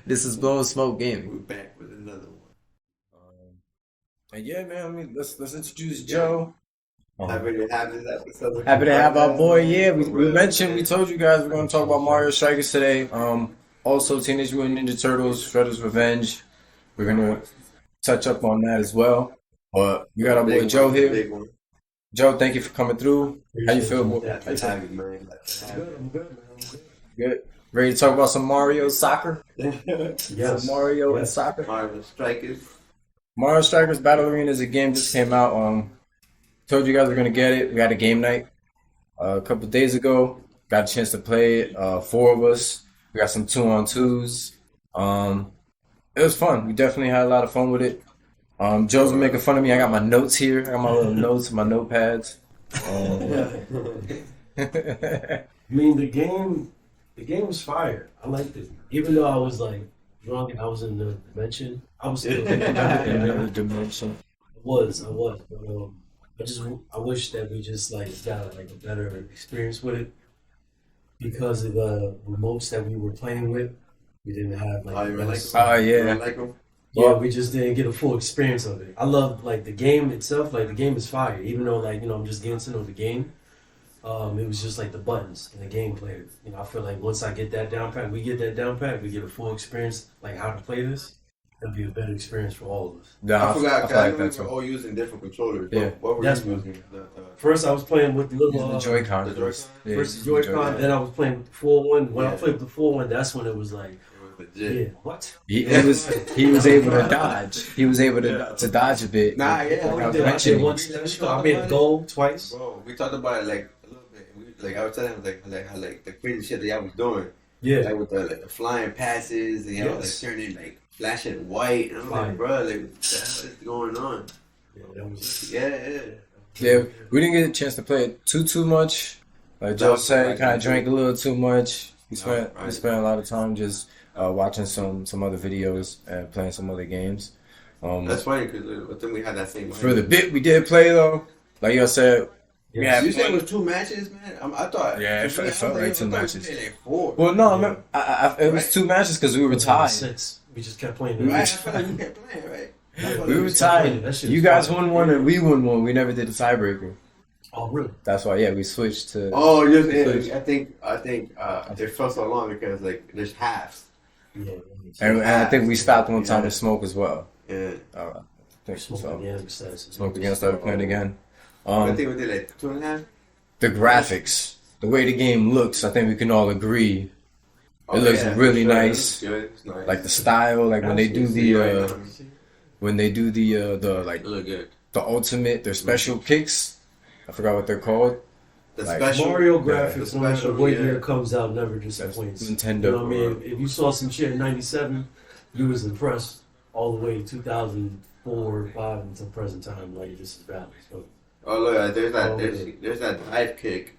This is Blowing Smoke We're Gaming. back with another one. And yeah, man. I mean, let's introduce Joe. Happy to have this episode. Happy to have our boy. Yeah, we Real, mentioned, we man. told you guys we're going to talk about Mario Strikers today. Also Teenage Mutant Ninja Turtles, Shredder's Revenge. We're gonna touch up on that as well. But we got our boy Big Joe one, here. big one. Joe, thank you for coming through. How you feel? Glad to have you, man. Glad to have Good, I'm good, man. I'm good. Good. Ready to talk about some Mario soccer? you. Some Mario and soccer. Marvel Strikers. Mario Strikers Battle Arena is a game just came out. Told you guys we're gonna get it. We had a game night a couple of days ago. Got a chance to play it. Four of us. We got some 2-on-2s. It was fun. We definitely had a lot of fun with it. Joe's been making fun of me. I got my notes here. I got my little notes, my notepads. I mean, the game was fire. I liked it. Even though I was like drunk and I was in the dimension, I was still thinking about it. Another dimension. I was. But I wish that we just like got like a better experience with it because of the remotes that we were playing with. We didn't have like Oh, the you really like best. them? Oh You yeah. really like them? Yeah, we just didn't get a full experience of it. I love like the game itself. Like the game is fire, even though like I'm just getting to know the game. It was just like the buttons and the gameplay. I feel like once I get that down pat, we get that down pat, we get a full experience like how to play this. It'll be a better experience for all of us. Nah, I forgot. I 'Cause feel I like know we that's were what. all using different controllers. Yeah. What were That's you what- using? First, I was playing with the little The Joy-Con. The Joy-Con? Yeah, first the the Joy-Con, then I was playing with the full one. When I Yeah. played with the full one, that's when it was like, It was legit. yeah, what? He was able to dodge. He was able to dodge a bit. Nah, yeah, Like I we was did. I did mentioning. once. I made a goal twice. Bro, we talked about it like a little bit. Like I was telling him like how like the crazy shit that y'all was doing. Yeah, Like with the flying passes and y'all Yes. like turning like flashing white. And I'm Fire. like, bro, like what the hell is going on? yeah, that was. Yeah. Yeah, we didn't get a chance to play it too much. Like Joe said, kind of drank a little too much. We Right. spent a lot of time just watching some other videos and playing some other games. That's funny because I think we had that same. For the bit we did play though, like y'all said, Yeah. You said it was 2 matches, man. I thought. Yeah, it felt like 2 I thought we matches. played like 4. well, no, Yeah. it was Right. 2 matches because we were tied. Six. We just kept playing. Right, I feel like we kept playing, right? We were just kept playing. tied. That shit You was guys fire. won one and we won one. We never did the tiebreaker. Oh, really? That's why, yeah, we switched to. Oh, just Switch. I think it felt so long because like there's halves. Yeah. And I think we stopped one time to smoke as well. Yeah. I think Smoke so. again. Besides, Smoked again, started playing again. I think we did like 2.5. The graphics, the way the game looks, I think we can all agree. Oh, It looks really sure. nice. It looks good. It's nice. Like the style, like when they do the like It look good. the ultimate, their special kicks. I forgot what they're called. The Like special Mario the graphics, no matter special, what yeah. year comes out, never disappoints. Nintendo. You know what I mean? If you saw some shit in '97, you was impressed all the way to 2004, 5 until present time. Like this is valid. So, Oh look, Oh, there's that dive kick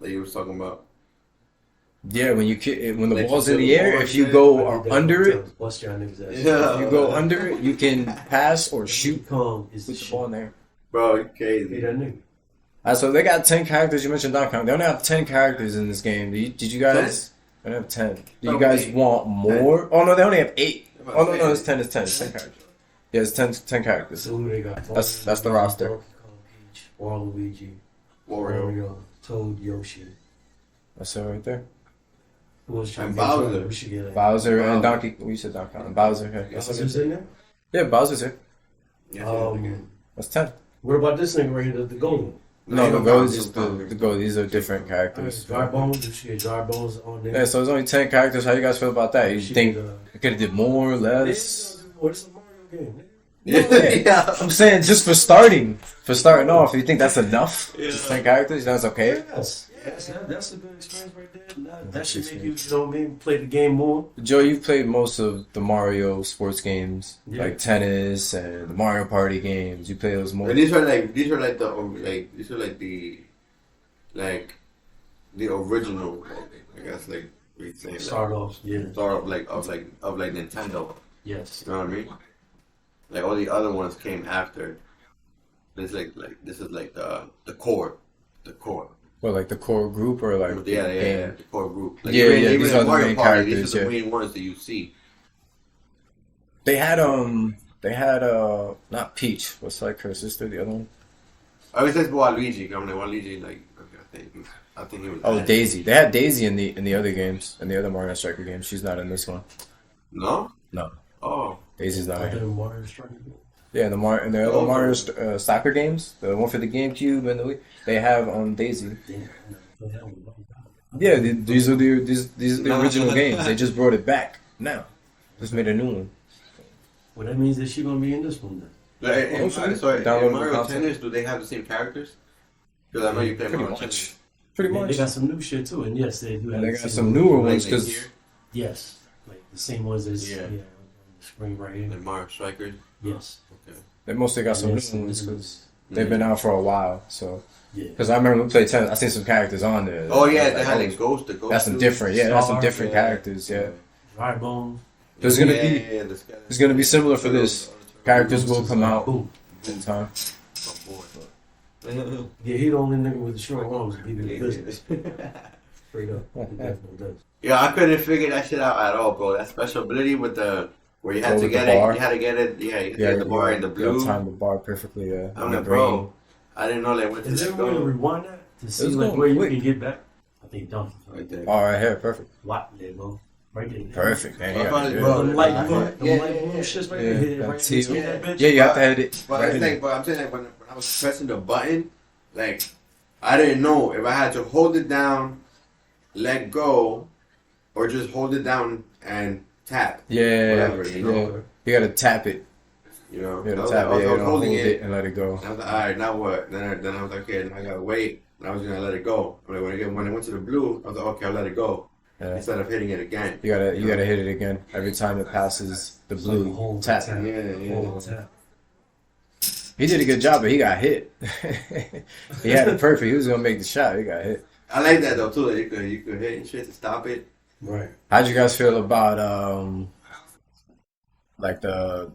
that you was talking about. Yeah, when when the Like ball's you in the said, air, ball if you shit, go I did that under one it, time. Bust your niggas ass. Yeah. if you go under it, you can pass or shoot Kong is the with the shit. ball in there. Bro, you Hey, crazy. that nigga. So they got 10 characters. You mentioned Donkey Kong. They only have 10 characters in this game. Did you guys? They only have 10. Do you Oh, guys eight. want more? Oh no, they only have 8. About Oh no, no, eight. it's 10. It's 10. It's 10 characters. Yeah, it's 10 characters. So who they got? That's the roster. Donkey Kong, Peach, Waluigi, Wario. Mario, Toad, Yoshi. That's it right there. Who was trying And to get Bowser. to? We should get Bowser and Wow. Donkey. You said Donkey Kong. Bowser. Yeah, Bowser's in there. yeah, Bowser's here. Yeah, That's 10. What about this nigga right here, the golden? No, the no, goal is no, just no, the goal. These are different characters. Dry bones. We should get dry bones on there. Yeah, so it's only 10 characters. How you guys feel about that? You Should think get, it could have did more, less? This is a Mario game. yeah. I'm saying just for starting off, you think that's enough? Yeah. Just 10 characters, that's okay? Yes, that's a good experience right there. That That's should just make you know what I mean, play the game more. Joe, you've played most of the Mario sports games, Yeah. like tennis and the Mario Party games. You play those more. And these are like the original, I guess like we say Start off, yeah. start of Nintendo. Yes. You know what I mean? Like all the other ones came after. This this is like the core, Well, like the core group or like yeah, game? the core group. Like Yeah, even, yeah, even these in are the Mario main Party, characters, these are the yeah. main ones that you see. they had not Peach. What's like her sister? The other one? I always says Waluigi. I'm like Waluigi. Like okay, I think he was. Oh, Daisy. They had Daisy in the other games, in the other Mario Striker games. She's not in this one. No. No, Oh. Daisy's not in. Mario Striker. Yeah, in the other Mario soccer games, the one for the GameCube and the Wii, they have Daisy. Yeah, these are the original games. They just brought it back now. Just made a new one. Well, that means that she's gonna be in this one then. Like, in, Hopefully. sorry, Download in the Mario console. Tennis, do they have the same characters? Because I know you play Pretty Mario much. Tennis. Pretty They much. got some new shit too, and yes, they do have. And they the got same some ones. newer Like ones here, because Yes, like the same ones as Yeah. on the screen right here. like Mario Strikers. Yes. Okay. they mostly got some new Yes, ones this because is- they've been out for a while. So Yeah. because I remember we played tennis, I seen some characters on there. Oh yeah, Like, they had oh, like Ghost. The Ghost. that's some dude. different. Yeah, that's some Star, different yeah. characters. Yeah, Dry Bone. There's gonna Yeah, be yeah, the skeleton. it's gonna be similar for this. Characters will come out Boom. in time. Oh, boy. Yeah, he the only nigga with the short arms to be in the Yeah. business. Straight up. He definitely does. Yeah, I couldn't figure that shit out at all, bro. That special ability with the where you had Oh, to with get the bar? it, you had to get it. Yeah, you had to Yeah, get the bar in the blue. time the bar perfectly. Yeah, I'm and the like, bro, I didn't know they went to Is that there a way to go rewind that to see It's like going where you quick. can get back? I think donkey. right there. All right, here, perfect, What there, bro? Right there. perfect, man. Bro, Yeah, bro, yeah. bro, Them light Yeah, blue, yeah, them yeah, light blue yeah. shits right Yeah, there. Hit it that right teal. in that bitch. Yeah, you have to hit it. But right it's in. like, but I'm saying like when I was pressing the button, like I didn't know if I had to hold it down, let go, or just hold it down and tap. Yeah, Whatever, you know. yeah. You gotta tap it. You know, You I gotta was, tap like, I it. Yeah, was don't holding hold it. it and let it go. And I was like, all right, now what? Then I was like, okay, then I gotta wait. And I was gonna let it go. I'm like, when I went to the blue, I was like, okay, I'll let it go Yeah. instead of hitting it again. You gotta hit it again every time it passes the So the blue whole tap. tap. Yeah. Whole tap. He did a good job, but he got hit. He had it perfect. He was gonna make the shot. He got hit. I like that though too. That you could hit and shit to stop it. Right. How'd you guys feel about like the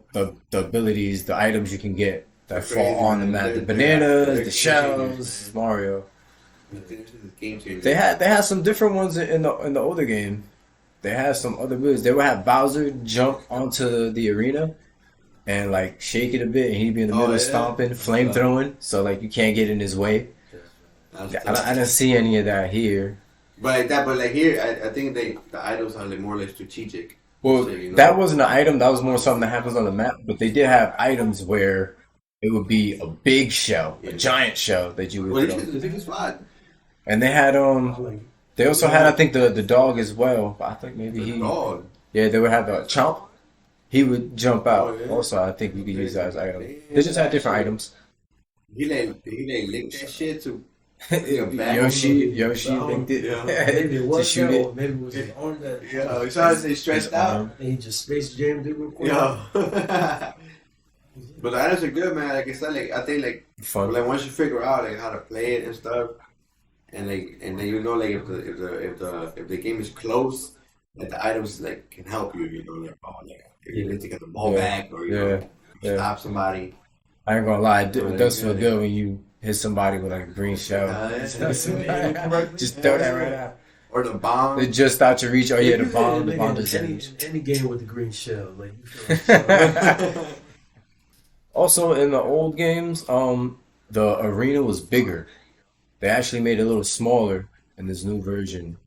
abilities, the items you can get that They're fall crazy, on the man. map? The They're bananas, the game shells, Mario. I think this is a game changer. They had some different ones in the older game. They had some other abilities. They would have Bowser jump onto the arena and like shake it a bit, and he'd be in the Oh, middle yeah? stomping, flame throwing, so like you can't get in his way. That's I didn't see any of that here. But like that, but like here, I think the items are like more like strategic. Well, So, you know. that wasn't an item. That was more something that happens on the map. But they did have items where it would be a big shell, a giant shell that you Well, would this throw. is the biggest spot. And they had I like it. they also had I think the dog as well. But I think maybe The he dog. yeah they would have the chomp. He would jump out. Oh, yeah. Also, I think you could use that as an item. They just had different items. He like licked that shit to back Yoshi Oh, linked it yeah. Maybe it to was shoot that, it. or maybe it was his arm that. Yeah, you saw he stressed His out. arm. And he just space jammed it real quick. Yeah. But the items are good, man. Like it's not like I think like Fun. like once you figure out like how to play it and stuff, and then you know like if the game is close, like the items like can help you. You know like oh like if you need to get the ball Yeah. back or you Yeah. know Yeah. stop somebody. I ain't gonna lie, it Oh, does feel yeah. good when you hit somebody with like a green shell. Just throw that right out. Or the bomb. It's just out your reach. Oh yeah, the You bomb hit a nigga does in damage. any game with the green shell, like you feel like Also, in the old games, the arena was bigger. They actually made it a little smaller in this new version.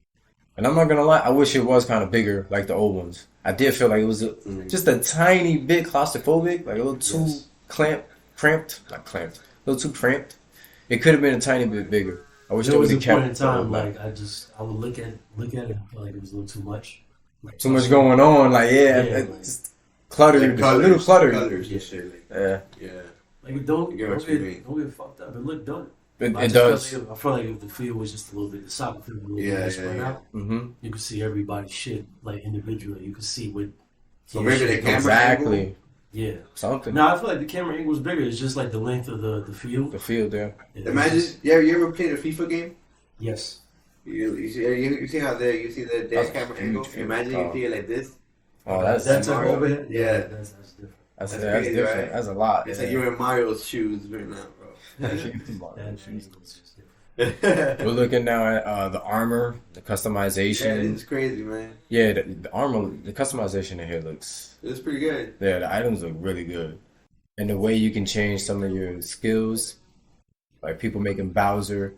And I'm not gonna lie, I wish it was kind of bigger like the old ones. I did feel like it was just a tiny bit claustrophobic, like a little too not cramped, a little too cramped. It could have been a tiny bit bigger. I wish there they was would a have point in kept time like, like I would look at it and feel like it was a little too much. Like, too much going on. Like Yeah, it's like- just cluttered, Like a little cluttered. colors and shit. Like, Yeah, yeah. Like don't I get what you mean. don't get fucked up. It looked dope. it I just does. felt like I felt like if the field was just a little bit, the soccer field was a little Yeah, bit yeah, spread yeah. out, hmm you could see everybody's shit like individually. You could see what. So maybe the camera Exactly. angle. Yeah. Something. No, I feel like the camera angle was bigger. It's just like the length of the field. The field there. Imagine you ever played a FIFA game? Yes. You see how you see their That's camera huge angle. field. Imagine you see it like this. Oh, that's That's Mario. overhead. Yeah. That's different. that's That's that's crazy, different. right? That's a lot. It's yeah. like you're in Mario's shoes right now, bro. That angle is just different. We're looking now at the armor, the Yeah, customization. it's crazy, man. Yeah, the armor, the customization in here looks. It's pretty good. Yeah, the items look really good, and the way you can change some of your skills, like people making Bowser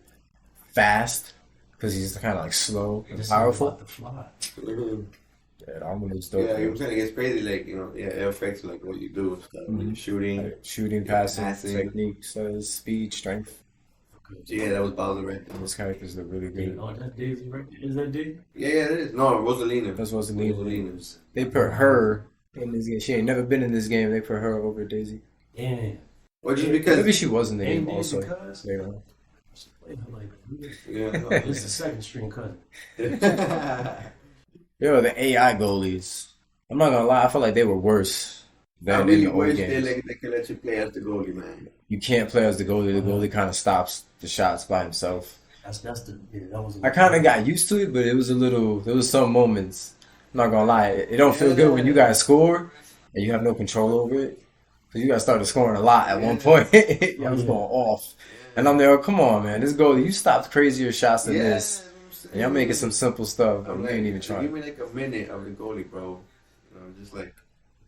fast because he's kind of like slow and This is powerful. about to fly. Mhm. Yeah, the armor looks Yeah, dope. I'm saying it's crazy. Like yeah, it affects like what you do and stuff. When you're shooting, Like shooting, passing, passing. technique, speed, strength. So, yeah, that was Bowser right there. Those characters look really Hey, good. oh, that Daisy right there. Is that Daisy? Yeah, it is. No, Rosalina. That's what's Rosalina. Rosalina. They put her in this game. She ain't never been in this game. They put her over Daisy. Yeah. Well, just Maybe because. she was in the And game Daisy also Cuz? later on. Play her like Yeah. this is the second string cousin. Yo, the AI goalies. I'm not gonna lie. I feel like they were worse I than in really the old wish games. they could let you play as the goalie, man. You can't play as the goalie. The goalie kind of stops the shots by himself. That's the yeah, that was. I kind of got used to it, but it was a little. There was some moments. I'm not gonna lie. It don't feel good when you guys score and you have no control over it. Cause you guys started scoring a lot at one point. I was going off, and I'm there. Oh, come on, man. This goalie, you stopped crazier shots than this. And y'all making some simple stuff, but I'm you like, ain't even give trying. me like a minute of the goalie, bro. Just like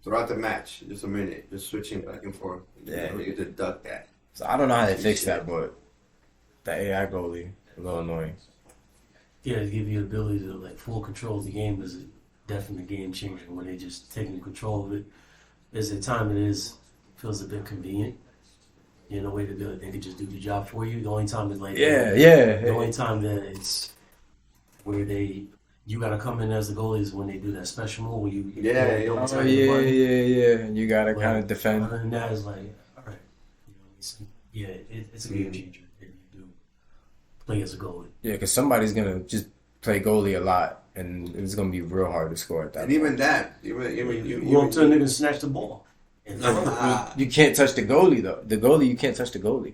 throughout the match, just a minute, just switching back and forth. Yeah. You just duck that. So I don't know how they fix that, but the AI goalie a little annoying. Yeah, to give you the ability to like full control of the game is a definite game changer when they just taking control of it. There's a time it is feels a bit convenient. You know, way to do it. They could just do the job for you. The only time is like Yeah, The yeah. only time that it's where you gotta come in as the goalie is when they do that special move where you Yeah, you yeah. don't Oh tap the yeah, button. yeah. And you gotta But kind of defend. other than that, it's like all right. You know, it's a game changer if you do play as a goalie. Yeah, because somebody's gonna just play goalie a lot, and it's gonna be real hard to score at that And point. even that, you You go up to a nigga and snatch the ball. And You can't touch the goalie though. The goalie, you can't touch the goalie.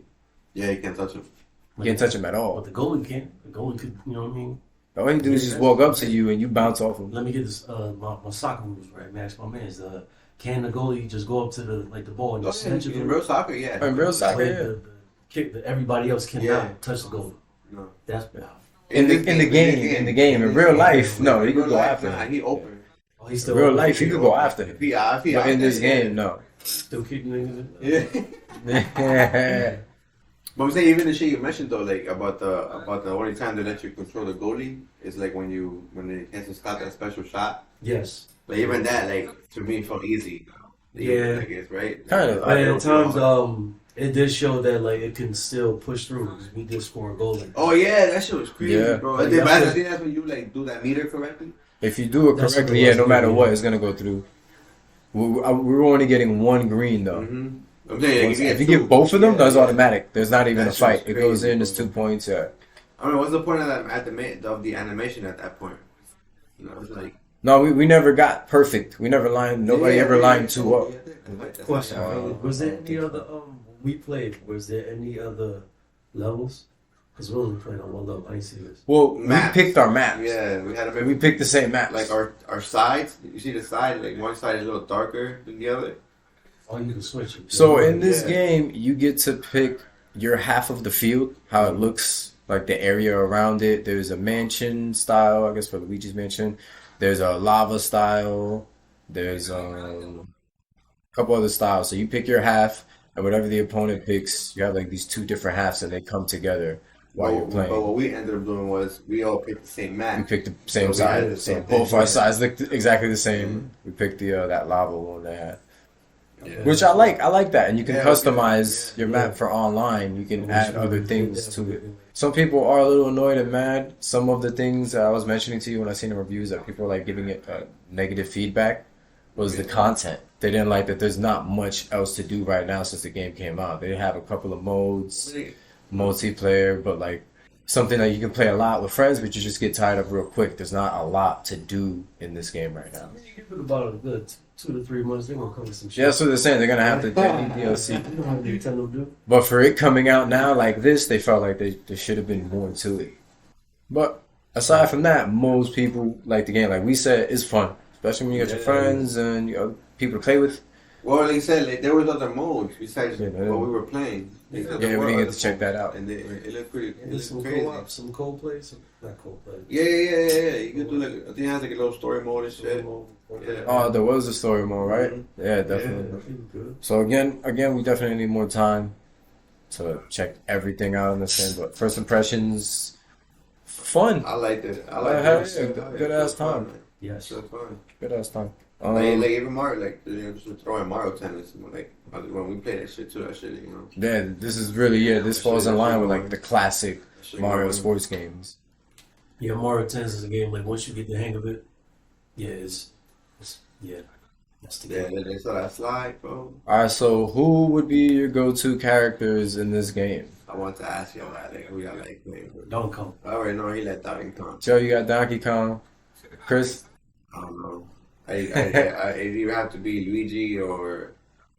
yeah, you can't touch him. You can't touch him at But all. the goalie can't. The goalie could, you know what I mean? All he do is just walk up to you and you bounce off him. Let me get this my soccer moves right, Max. My man's can the goalie just go up to the ball and just snatch it? In real soccer, yeah. In real soccer, But yeah. the kick that everybody else cannot Yeah. touch the goalie. No. That's In the game, in real life, no, you could go after Nah, him. he open. oh, he's In still real life, you could go after him. If he out But in this there, game, no. still kicking niggas. Yeah. But I'm saying even the shit you mentioned though, like about the only time they let you control the goalie is like when they cancel Scott that special shot. Yes. But even that, like to me, felt easy. Yeah. I guess right. Kind of. But at times, it did show that like it can still push through because we did score a goal. Like Oh yeah, that shit was crazy, Yeah. bro. Like, I think that's I think that's when you like do that meter correctly. If you do it That's what correctly, it yeah, was, no matter yeah. what, it's gonna go through. We're only getting one green though. Mm-hmm. I'm saying, Once- if you get both of them, that's automatic. There's not even That a shit fight. was It goes crazy, in, it's bro. 2 points. Yeah. I don't know what's the point of that of the animation at that point. You know, it's like No, we never got perfect. We never lined. Nobody Yeah, ever yeah, lined yeah, two up. yeah. question: Uh, was there any other we played? Was there any other levels? Because we only played on one level. I didn't see this. Well, Maps. we picked our maps. Yeah, we had a We picked the same maps. like our sides. You see the side, like one side is a little darker than the other. Oh, you can switch it. So in this Yeah. game, you get to pick your half of the field, how it looks, like the area around it. There's a mansion style, I guess for Luigi's mansion. There's a lava style. There's a couple other styles. So you pick your half, and whatever the opponent picks, you have like these two different halves, and they come together while you're But playing. what we ended up doing was we all picked the same We map. picked the same So we had side, the so same both thing. our sides looked exactly the same. We picked the that lava one they had. Yeah. Which I like. I like that, and you can Yeah, customize okay. your map for online. You can add other things to it. it. Some people are a little annoyed and mad. Some of the things that I was mentioning to you when I seen the reviews that people are like giving it negative feedback was the content. They didn't like that. There's not much else to do right now since the game came out. They have a couple of modes, multiplayer, but like something that you can play a lot with friends, but you just get tired of real quick. There's not a lot to do in this game right now. You give it about a good 2 to 3 months. They're gonna come with some shit. Yeah, that's what they're saying. They're gonna have to get DLC. You know how Nintendo do. But for it coming out now like this, they felt like there should have been more to it. But aside from that, most people like the game. Like we said, it's fun, especially when you got your Yeah. friends and you know, people to play with. Well, like I said, like, there was other modes besides Yeah, what we were playing. Like, Yeah, there we were didn't get other to check that modes, out. and it looked pretty. It There's looked some crazy. co-op, some co-play, some not co-play. Yeah. You could do like I think it has like a little story mode and shit. Yeah. Oh, there was a story mode, right? Mm-hmm. Yeah, definitely. Yeah, good. So again, we definitely need more time to check everything out in this game. But first impressions, fun. I liked it. I Yeah, liked it. good ass time. Yes. So fun. Good ass time. Like even Mario, like just throwing Mario tennis, like when we played that shit too, that shit, you know. Yeah, this is really this falls in line with like the classic Shit Mario going. sports games. Yeah, Mario Tennis is a game like once you get the hang of it, yeah, that's the Yeah, game. they saw that slide, bro. All right, so who would be your go-to characters in this game? I want to ask you that, like, who y'all like playing with. Donkey Kong. I already know he let Donkey Kong. Joe, you got Donkey Kong, Chris. I don't know. It either have to be Luigi or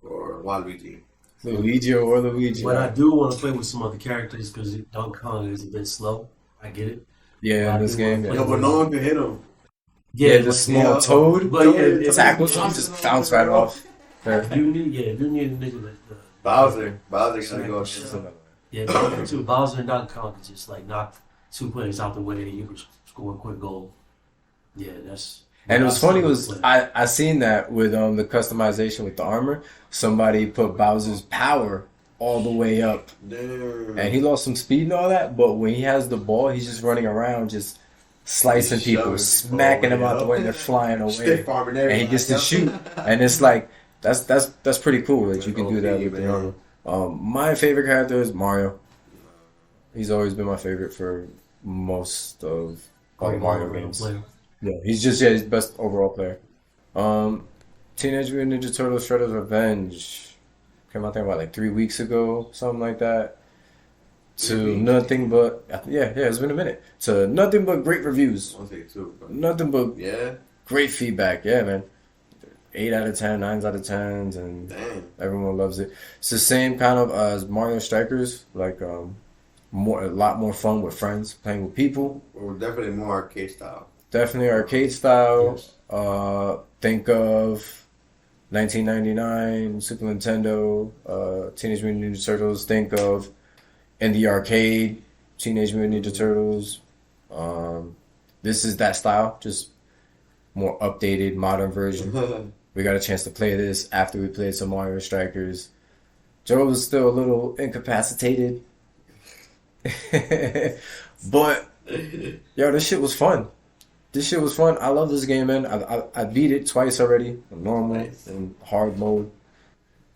Waluigi. Luigi or Luigi. But I do want to play with some other characters because Donkey Kong is a bit slow. I get it. Yeah, in this game. Yo, Yo, but no one can hit him. Yeah, the but- small toad. But yeah, Tackles him, just bounce right off. if you need a nigga like Bowser gotta go. yeah, Bowser too. Bowser and Donkey Kong can just like knock two players out the way. You can score a quick goal. Yeah, that's. And it was funny was play. I seen that with the customization with the armor. Somebody put Bowser's power all the way up, Damn. and he lost some speed and all that. But when he has the ball, he's just running around, just slicing Just people, shoving smacking them people out the away. way, and they're flying away. Stiff arming And he gets to everybody. shoot, and it's like that's pretty cool that you can do that with the man. armor. My favorite character is Mario. He's always been my favorite for most of all the Mario games. Player. Yeah, he's just his best overall player. Teenage Mutant Ninja Turtles: Shredder's Revenge came out, I think, about like 3 weeks ago, something like that. To nothing but it's been a minute. To nothing but great reviews, I'll say two. But nothing but yeah. great feedback. Yeah, man. 8 out of 10, 9 out of 10s, and Damn. everyone loves it. It's the same kind of as Mario Strikers, like a lot more fun with friends, playing with people. Well, definitely more arcade style. Definitely arcade style. Yes. Think of 1999 Super Nintendo, Teenage Mutant Ninja Turtles. Think of in the arcade Teenage Mutant Ninja Turtles. This is that style, just more updated, modern version. We got a chance to play this after we played some Mario Strikers. Joe was still a little incapacitated, but yo, this shit was fun. I love this game, man. I beat it twice already, on normal Nice. and hard mode.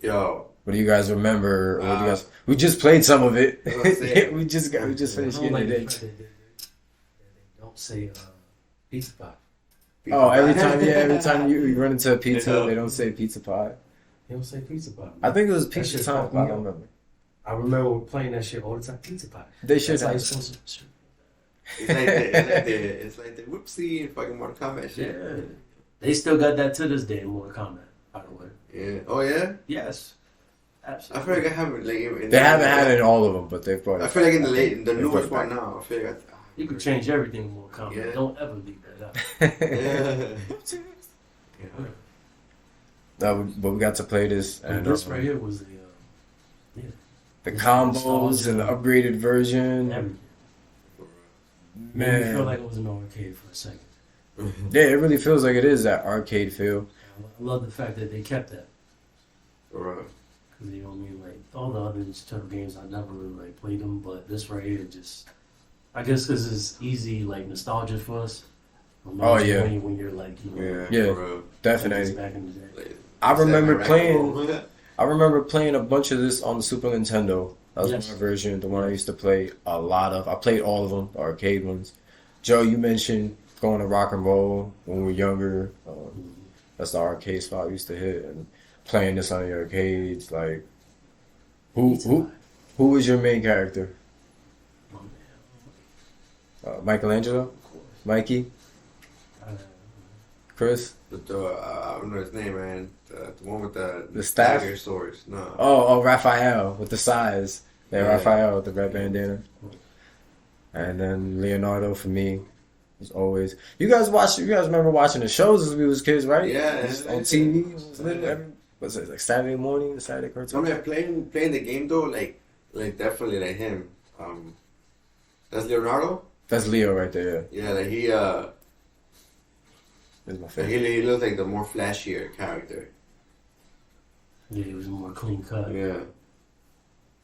Yo, What do you guys remember? What do you guys? We just played some of it. What was it? we just I finished don't like getting the it. fact that they don't say pizza pie. Oh, every time you run into a pizza, Yeah. they don't say pizza pie. They don't say pizza pie. I think it was That pizza shit time. fucked me I don't up. remember. I remember playing that shit all the time. Pizza pie. They should That's how have. you're supposed to. it's like the whoopsie in fucking Mortal Kombat shit. Yeah. They still got that to this day in Mortal Kombat, by the way. Yeah. Oh yeah. Yes. I Absolutely. feel like I haven't like. They haven't had it in all of them, but they've brought it. I feel like in back. the They've newest brought one it now. I feel like You can change everything in Mortal Kombat. Yeah. Don't ever leave that out. back. yeah. Yeah. But we got to play this, and this right here was the the combos and the upgraded version. everything. Made me feel Man, like it was an arcade for a second. yeah, it really feels like it is that arcade feel. I love the fact that they kept that. For real. Because, you know what I mean? Like, all the other Turtle games, I never really like, played them. But this right here just... I guess because it's easy, like, nostalgia for us. Oh, yeah. When you're, like, you know... Yeah. Yeah. For real. Definitely. Back in the day. Like, I remember Samurai playing. Roll. I remember playing a bunch of this on the Super Nintendo. That was Yes. my version, the one I used to play a lot of. I played all of them, the arcade ones. Joe, you mentioned going to rock and roll when we were younger. That's the arcade spot we used to hit, and playing this on the arcades. Like, who was your main character? Oh, man. Michelangelo, Of course. Mikey, Chris. I don't know his name, man. The one with the staff? dagger swords. No. Oh, Raphael with the size. Yeah, Yeah. Raphael with the red bandana. And then Leonardo for me, as always. You guys remember watching the shows as we was kids, right? Yeah. Just on TV. It was little, what's it, like Saturday morning, the Saturday I cartoon? mean, playing the game though, like definitely like him. That's Leonardo. That's Leo right there. Yeah, like That's my favorite. he looks like the more flashier character. Yeah, he was more clean cut. Yeah.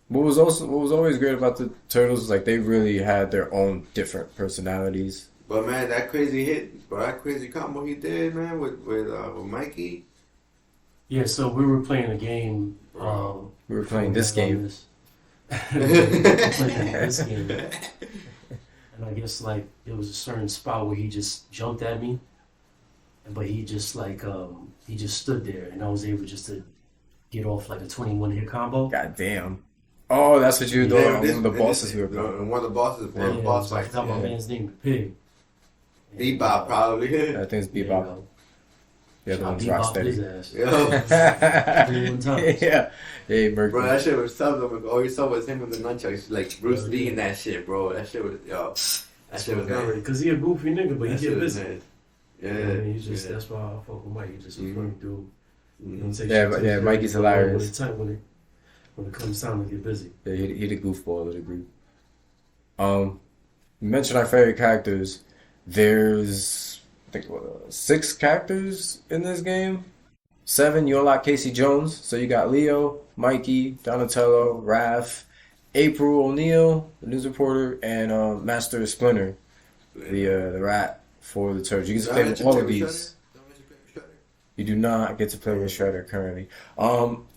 What was always great about the Turtles is like they really had their own different personalities. But man, that crazy hit, bro, that crazy combo he did, man, with Mikey. Yeah, so we were playing a game. We were playing this game. We were playing this game. And I guess like there was a certain spot where he just jumped at me, but he just like he just stood there, and I was able just to get off like a 21 hit combo. God damn. Oh, that's what you were doing on one of the bosses we were playing. playing. One of the bosses, one of the boss so I fights. forgot my man's name, the Pig. Bebop, probably. I think it's There you Bebop. go. The other I one's bebopped his Rocksteady. ass. Yo. 21 times. Yeah. Hey, Mercury. Bro, that shit was something. All you saw was him with the nunchucks, like Bruce Lee and that shit, bro. That shit was, yo. That shit was nice. Because he a goofy nigga, but he That get shit was busy. nice. Yeah. You know what I mean? He's just, yeah. that's why I fuck with Mike. He's just a Mhm. funny dude. You don't take Yeah, shit but- too yeah, serious, Mikey's but hilarious. When it comes time to get busy. Yeah, he the goofball of the group. You mentioned our favorite characters. There's, I think, 6 characters in this game. 7, you unlock Casey Jones. So you got Leo, Mikey, Donatello, Raph, April O'Neil, the news reporter, and Master Splinter, the rat for the Turtles. You get to play with all of these. You do not get to play with Shredder currently.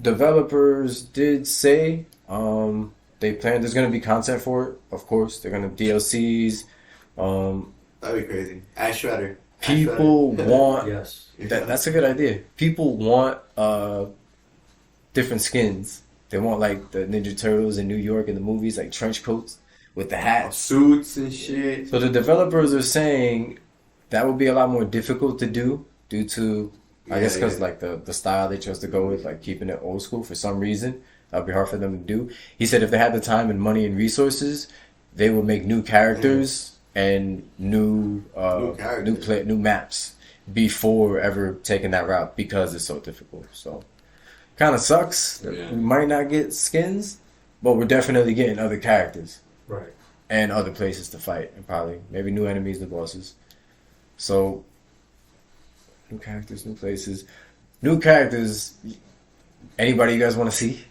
Developers did say they plan there's going to be content for it. Of course, they're going to DLCs. That'd be crazy. Ash Shredder. People want Yes. that's a good idea. People want different skins. They want like the Ninja Turtles in New York in the movies, like trench coats with the hats. Suits and shit. So the developers are saying that would be a lot more difficult to do due to, I guess, because like the style they chose to go with, like keeping it old school for some reason. That would be hard for them to do. He said if they had the time and money and resources, they would make new characters and new maps before ever taking that route because it's so difficult. So kind of sucks. Yeah. We might not get skins, but we're definitely getting other characters Right. and other places to fight, and probably maybe new enemies and bosses. So new characters, new places, new characters. Anybody you guys want to see?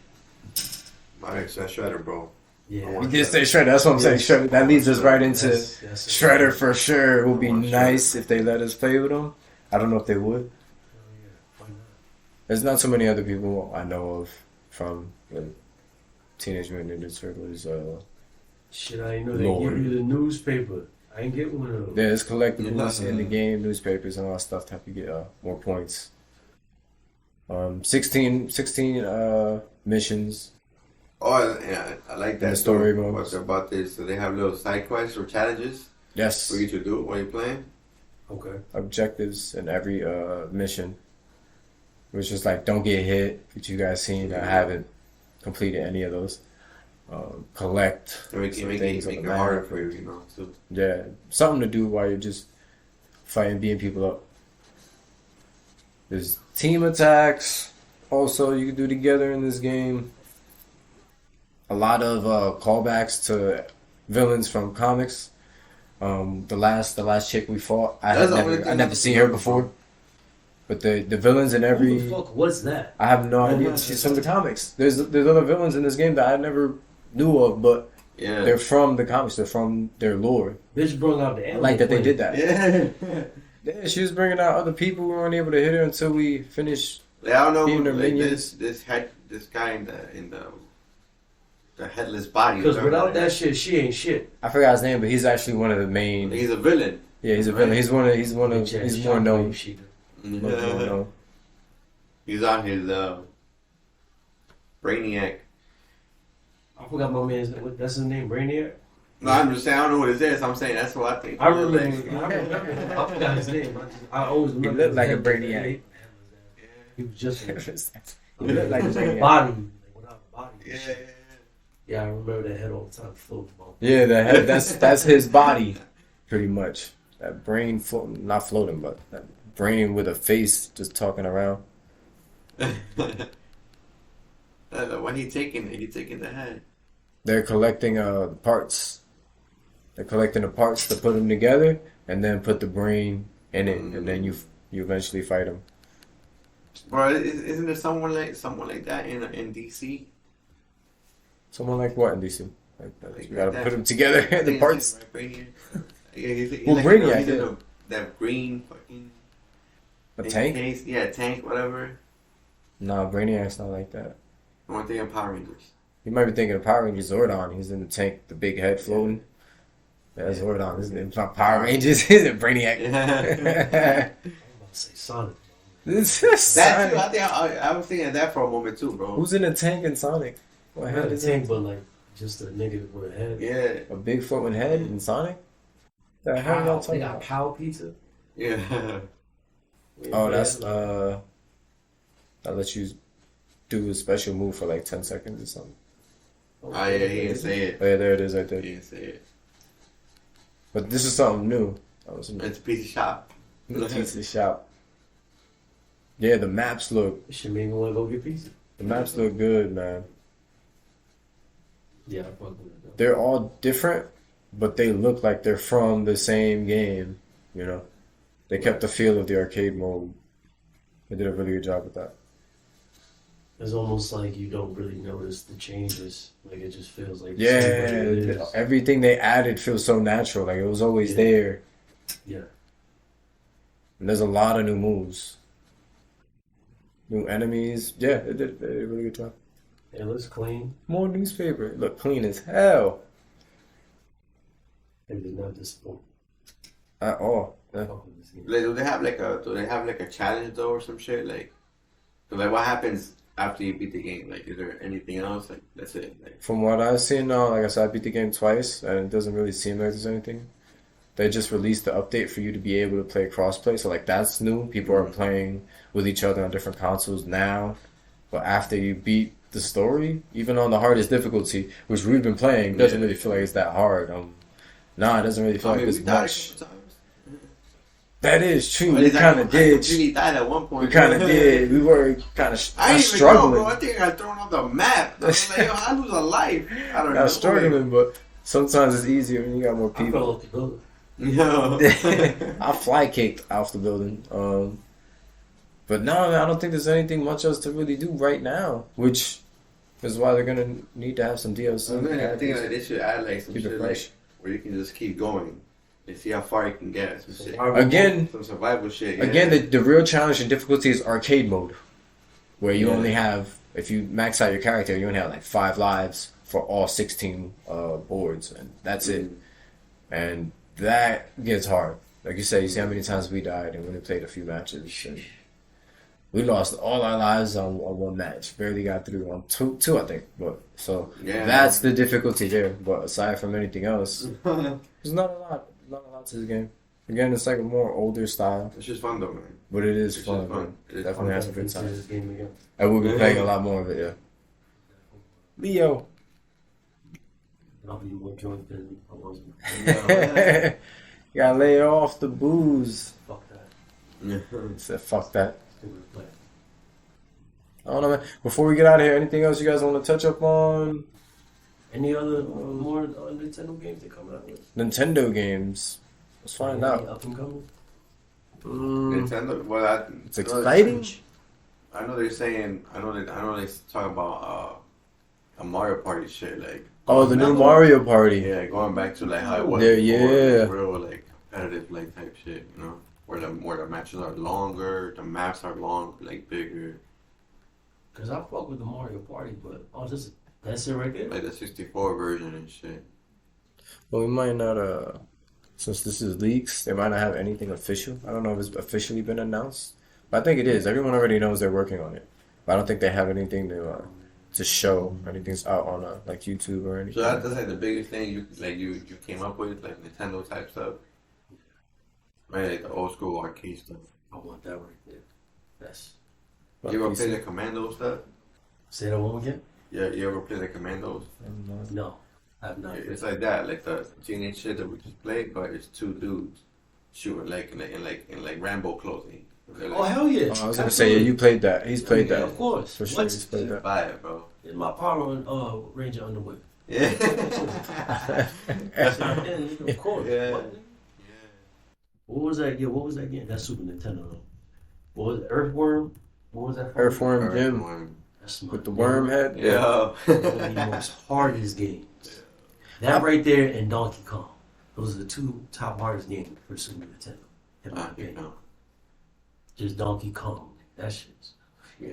My ex Shredder, bro. Yeah. You did say Shredder. That's what I'm saying. Shredder. That leads us right into That's Shredder for sure. It would be I want nice if they let us play with him. I don't know if they would. Why not? There's not so many other people I know of from the Teenage Mutant Ninja Turtles. Shit, I didn't know they Lord. give you the newspaper. I ain't get one of those. There's collectibles Yeah. in the game, newspapers, and all that stuff to help you get more points. 16 missions. Oh, yeah, I like that. And the story too. modes. What about this? So they have little side quests or challenges Yes, for you to do while you're playing. Okay. objectives in every mission. Which is like, don't get hit, which you guys seen. I haven't completed any of those. Collect And make some it things on make the it harder map. for you, you know. So, Yeah, something to do while you're just fighting, beating people up. There's team attacks also you can do together in this game. A lot of callbacks to villains from comics. The last chick we fought, That's the only I thing never I- seen her before. But the villains in Who every, the fuck was that? I have no Oh, idea. man. She's from the comics. There's other villains in this game that I never knew of, but yeah. they're from the comics. They're from their lore. Bitch brought out the I animal like that they planet. did that. Yeah. Yeah, she was bringing out other people. We weren't able to hit her until we finished. Like, I don't know. Being their Like, minions. this guy in the headless body. Because whatever without that that is. shit, she ain't shit. I forgot his name, but he's actually one of the main. He's a villain. Yeah, he's a villain. He's one of. He's more Shockwave known. shit. Much more known. He's on his Brainiac. I forgot my man's name. That's his name, Brainiac? No, I'm just saying I don't know what it is. I'm saying that's what I think. I forgot his name. I always remember. looked like a his head. Brainiac. He was just He looked like a Brainiac. body. Without a body. Yeah. Yeah, I remember that head all the time floating. Yeah, the head. That's his body, pretty much. That brain floating, not floating, but that brain with a face just talking around. When he taking it, he taking the head. They're collecting parts. They're collecting the parts to put them together, and then put the brain in it, and then you eventually fight them. Bro, isn't there someone like that in DC? Someone like what in DC? Like You gotta that. put them together. I think The his parts. name is Brainiac. Yeah, he's Well, like, Brainiac, he's in yeah. that green fucking A tank? case. Yeah, tank, whatever. Nah, Brainiac's not like that. I'm thinking of Power Rangers. You might be thinking of Power Rangers Zordon. He's in the tank, the big head floating. Yeah, that's Zordon. It's not Power Rangers. He's a Brainiac. Yeah. I'm about to say Sonic. This is That too. Sonic. I think I was thinking of that for a moment too, bro. Who's in a tank in Sonic? What Not head a is tank, it? but like just a nigga with a head. Yeah, A big floating head in Sonic? The hell y'all Pow. talking They got about? Pow Pizza. yeah. Oh, that's that lets you do a special move for like 10 seconds or something. Oh yeah, he didn't say it. Oh yeah, there it is right He there. didn't say it. But this is something new. That was It's a piece of shop. the pizza shop. Yeah, the maps look It should make me want to go get pizza. good, man. Yeah, I fuck with it though. They're all different, but they look like they're from the same game. You know, they kept the feel of the arcade mode. They did a really good job with that. It's almost like you don't really notice the changes. Like it just feels like Yeah, the same way it is. everything they added feels so natural. Like it was always Yeah. there. Yeah. And there's a lot of new moves, new enemies. Yeah, they did a really good job. It looks clean. More newspaper. Look clean as hell It did not disappoint. at all. Yeah. Fuck with this game. Like, do they have like a challenge though or some shit? Like, so like what happens after you beat the game? Like, is there anything else? Like, that's it. Like, From what I've seen, like I said, I beat the game twice, and it doesn't really seem like there's anything. They just released the update for you to be able to play crossplay, so like that's new. People are playing with each other on different consoles now. But after you beat the story, even on the hardest difficulty, which we've been playing, doesn't really feel like it's that hard. Nah, it doesn't really feel I like mean, it's we died a much. couple times. That is true. At We least kind of I did. completely died at one point. We kind of did. We were kind of I didn't even struggling. know, bro. I think I got thrown off the map. I was like, yo, I lose a life. I don't know. Not struggling, but sometimes it's easier when you got more I fell people. off the building. Yo. I fly kicked off the building. But no, I don't think there's anything much else to really do right now, which is why they're gonna need to have some DLC. I think like they should add like some Keep it shit fresh. like where you can just keep going and see how far you can get. Some shit. Again, Some survival shit. Yeah. Again, the real challenge and difficulty is arcade mode, where you Yeah. only have, if you max out your character, you only have like 5 lives for all 16 boards, and that's it. And that gets hard. Like you said, you see how many times we died, and we only played a few matches. And we lost all our lives on one match. Barely got through on two, I think. But so Yeah. that's the difficulty there. But aside from anything else, there's not a lot to the game. Again, it's like a more older style, It's just fun though, man. but it is It's fun. just fun. Man. It is Definitely fun. has a good Consider time. this game again. And we'll be playing a lot more of it. Yeah. Leo. I'll be more drunk than I was. Yeah. You gotta lay off the booze. Fuck that. He said, fuck that. Stupid play. I don't know, man. Before we get out of here, anything else you guys want to touch up on? Any other more Nintendo games they coming out with? Nintendo games. Let's find Any out. Up and coming. Nintendo. Well, It's exciting. I know they're saying. I know they talk about a Mario Party shit like. Oh, the new Mario Party. Yeah, going back to like how it was Yeah, before, yeah. like, real like competitive like type shit, you know, where the matches are longer, the maps are long, like bigger, Cause I fuck with the Mario Party, but that's it right there. like the 64 version and shit. Well, we might not, since this is leaks, they might not have anything official. I don't know if it's officially been announced. But I think it is. Everyone already knows they're working on it. But I don't think they have anything to show. Anything's out on like YouTube or anything. So that's like the biggest thing you came up with, like Nintendo type stuff, right? Like the old school arcade stuff. I want that right there. That's. But You ever PC play the Commando stuff? Say that one again. Yeah, you ever play the Commandos? No, I have not. It's like that, like the teenage shit that we just played, but it's two dudes shooting like in Rambo clothing. Really? Oh hell yeah! I was gonna say, yeah, you played that. He's played Yeah, that. of course. For sure, What? he's played that. Fire, bro. In my parlor Ranger underwear. Yeah. That's not in, of course. Yeah. What? What was that? Yeah, what was that game? That's Super Nintendo. Though. What was it? Earthworm? What was that? Earthworm Jim That's my with the worm head. Yeah. One of the most hardest games. That right there and Donkey Kong. Those are the two top hardest games for Super Nintendo. In my opinion. Just Donkey Kong. That shit's. Yeah.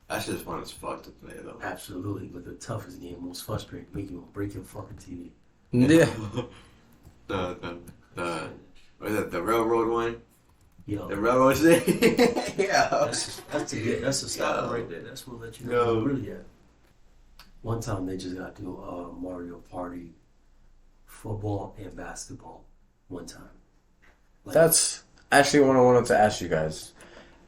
That's just fun as fuck to play though. Absolutely, but the toughest game, most frustrating, make you break your fucking TV. Yeah. the what is that? The railroad one. Yo, The railroad thing. Yeah. that's a style right there. That's what let you know where you're really at. One time they just got to Mario Party, football and basketball. One time. Like, That's actually what I wanted to ask you guys.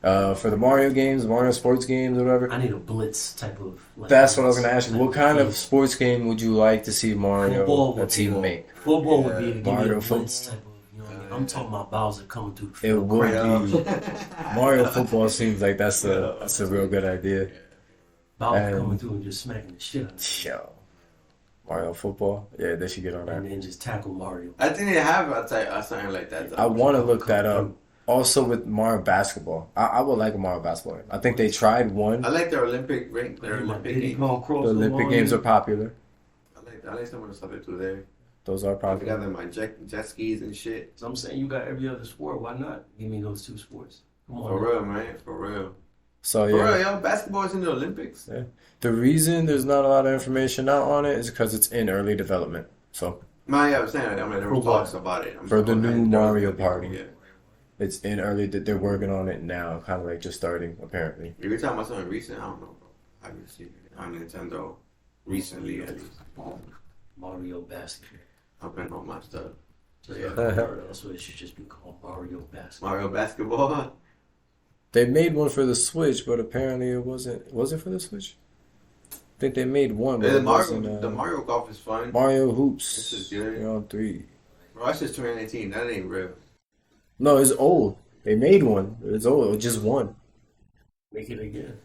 For the Mario games, Mario sports games, or whatever. I need a blitz type of. Like, That's what I was gonna ask you. type What kind game. of sports game would you like to see Mario Football a would team be make? Football would be to give me Mario a blitz type of. You know what I mean? I'm talking about Bowser coming through the It field. would cranking. be Mario football. Seems like that's a real good idea. Bowser and- coming through and just smacking the shit out of it. Yo, Mario football. Yeah, they should get on And that. then just tackle Mario. I think they have something like that. Though. I want to look that up. Also with Mario basketball, I would like a Mario basketball game. I think they tried one. I like their Olympic ring. Their Olympic games. The Olympic games are popular. I like some of the stuff they do there. Those are I got popular. them my jet skis and shit. So I'm saying you got every other sport. Why not give me those two sports? Come on. For real, man. For real. So For real, yeah, yo. Basketball is in the Olympics. the reason there's not a lot of information out on it is because it's in early development. So Yeah, I'm saying that. I mean, there were For what? talks about it. For the new Mario Party. Yeah. it's in early. They're working on it now, kind of like just starting apparently. If you're talking about something recent, I don't know, bro. I haven't seen it on Nintendo recently, at least. Mario basketball. I've been on my stuff. So Yeah. that's what it should just be called, Mario basketball. Mario basketball. They made one for the Switch, but apparently it wasn't. Was it for the Switch? I think they made one. But The it wasn't, Mario Golf is fun. Mario Hoops. This is good. They're on 3. Bro, that's just 2018. That ain't real. No, it's old. They made one. It's old. It was just one. Make it again.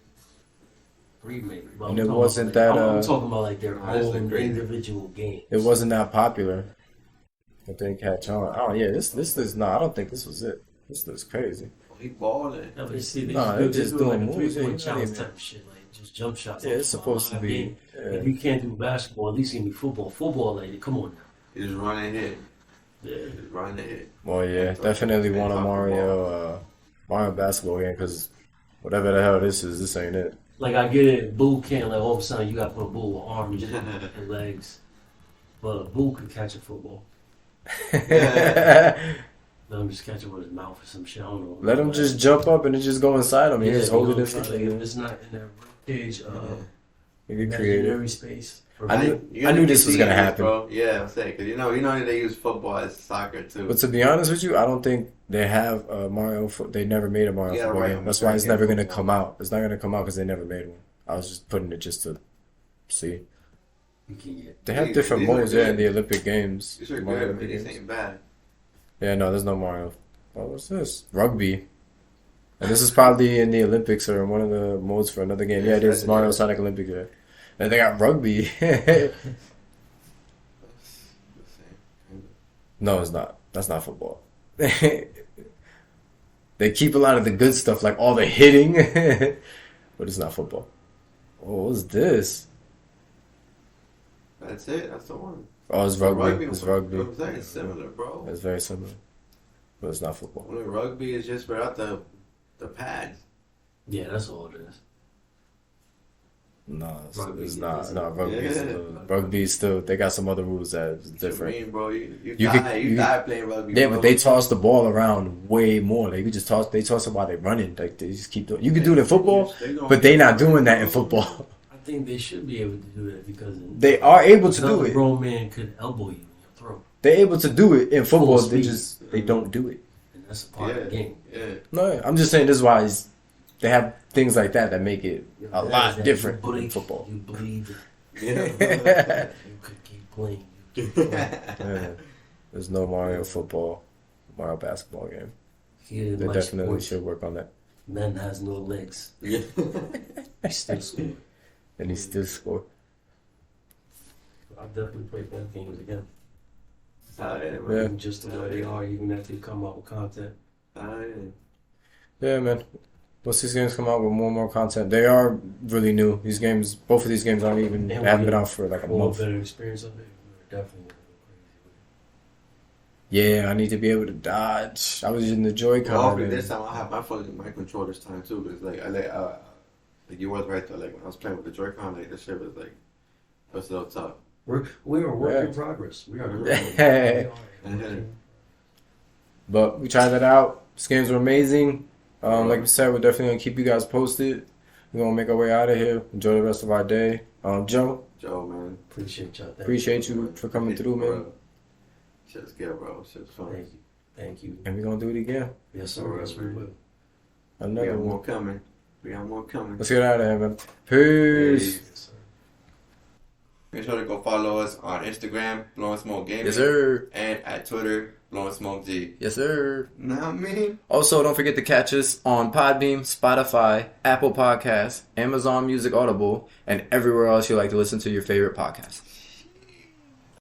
Remake. But And I'm it talking wasn't about, that, I'm talking about like their that's own great. individual games. It wasn't that popular. It didn't catch on. Oh yeah, this is no. I don't think this was it. This looks crazy. He balling. No, but see, they Nah, just, they're just do like doing a moves, 3-point yeah, challenge yeah. type of shit, like just jump shots. Yeah, it's supposed to be. If you can't do basketball, at least give me football. Football, like, come on now. He just run and hit. Yeah. Just run and hit. Well, yeah, definitely want a Mario basketball game because whatever the hell this is, this ain't it. Like I get it, Boo can't like all of a sudden you got to put a Boo with arms and legs, but Boo could catch a football. Let him just catch it with his mouth or some shit. I don't know. Let him just jump up and it just go inside him. He just hold it in like, front. if it's not in that cage, He get creative. imaginary space. I knew this was gonna happen. Bro. Yeah, I'm saying because you know they use football as soccer too. But to be honest with you, I don't think they have Mario. They never made a Mario Yeah, football right. game. That's why it's never gonna come out. It's not gonna come out because they never made one. I was just putting it just to see. You can get. They have These- different these are modes, yeah, good. in the Olympic Games. These are Mario good, Olympic but these games. ain't bad. Yeah, no, there's no Mario. Oh, what's this? Rugby. And this is probably in the Olympics or one of the modes for another game. Yeah, it is Mario Sonic Olympics. Yeah. And they got rugby. No, it's not. That's not football. They keep a lot of the good stuff, like all the hitting, but it's not football. Oh, what's this? That's it. That's the one. Oh, it's rugby. It's rugby. I'm saying it's similar, bro. It's very similar, but it's not football. Only rugby is just without the pads. Yeah, that's all it is. No, Rugby it's is- not. No, rugby is Yeah. still, rugby is still. They got some other rules that's different. I mean, bro, you You die, could- you you- die playing rugby. Yeah, bro. but they toss the ball around way more. Like you just toss. They toss it while they're running. Like they just keep doing. You can do it in football, but they not doing that in football. I think they should be able to do that because They are able to do another it. grown man could elbow you in your throat, They're able to do it in football. Full They speed. just they don't do it. and that's a part of the game. Yeah. No, I'm just saying this is why they have things like that that make it a That lot is that different you blink, in football. You bleed. Yeah. You could keep playing. You keep playing. Yeah. There's no Mario football, Mario basketball game. He didn't They like definitely sports. should work on that. Man has no legs. Yeah. He still score. And he still scored. I'll definitely play both games again. Man. Yeah. Even just the way they are, even if they come out with content. Yeah, man. Once these games come out with more and more content, they are really new. These games, both of these games aren't even, And haven't we been out for like a more month. better experience of it. We're definitely gonna go crazy with it. Yeah, I need to be able to dodge. I was using the Joy-Con. Well, hopefully and- this time I'll have my control this time too. Cause like like you was right though. Like when I was playing with the Joy-Con, like this shit was like it was a little tough. We are a work Yeah. in progress. We are. Yeah. Mhm. But we tried that out. These games were amazing. Like we said, we're definitely gonna keep you guys posted. We're gonna make our way out of here. Enjoy the rest of our day. Joe, Joe, man. Appreciate y'all. Thank appreciate you for coming through, man. Shit's good, bro. Shit's you. fun. Thank you. Thank you. And we're gonna do it again. Yes, sir. Yes, we will. We Another got one. more coming. We got more coming. Let's get out of here, man. Peace. Yes, sir. Make sure to go follow us on Instagram, Blowing Smoke Gaming. Yes, sir. And at Twitter, Blowing Smoke G. Yes, sir. Know what I mean? Also, don't forget to catch us on Podbeam, Spotify, Apple Podcasts, Amazon Music Audible, and everywhere else you like to listen to your favorite podcasts.